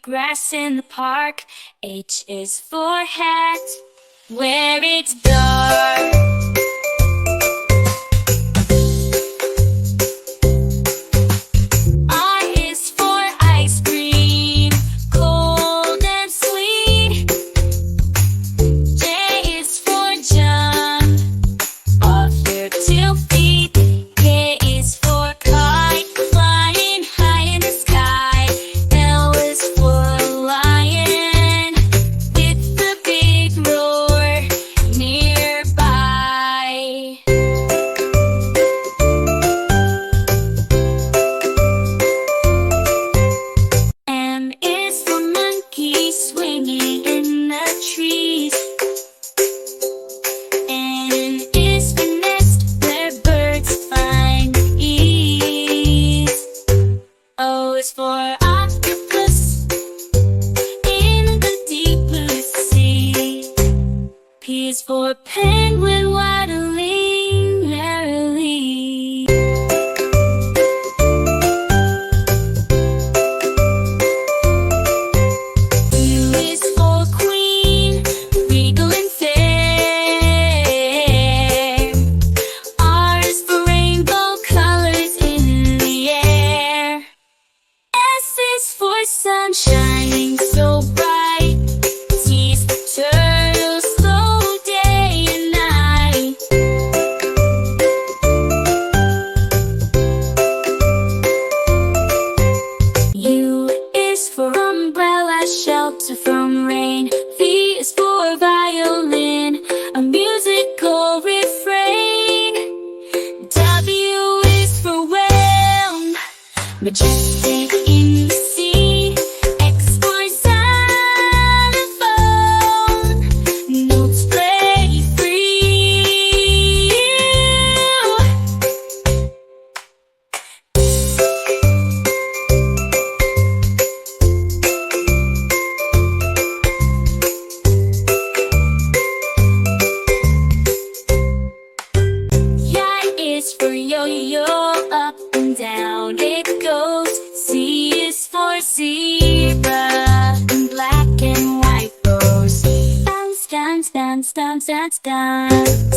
grass in the park. H is for hat, where it's dark. I is for ice cream, cold and sweet. J is for jump, off your 2 feet. K is for kite, flying high in the sky. L is for lion, with the big roar nearby. M is for monkey, swinging in the trees. N is for nest, where birds find ease. O is for octopus, in the deep blue sea. P is for penguin, waddling merrily. U is for queen, regal and fair. R is for rainbow colors in the air. S is for sun shining so bright. T is for turtle, slow day and night. U is for umbrella, shelter from rain. V is for violin, a musical refrain. W is for whale, majestic in the sea. X for xylophone, notes play free. Y is for yo-yo, up and down it goes. Z is for zebra, in black and white rows. Bounce, dance, dance, dance, dance, dance.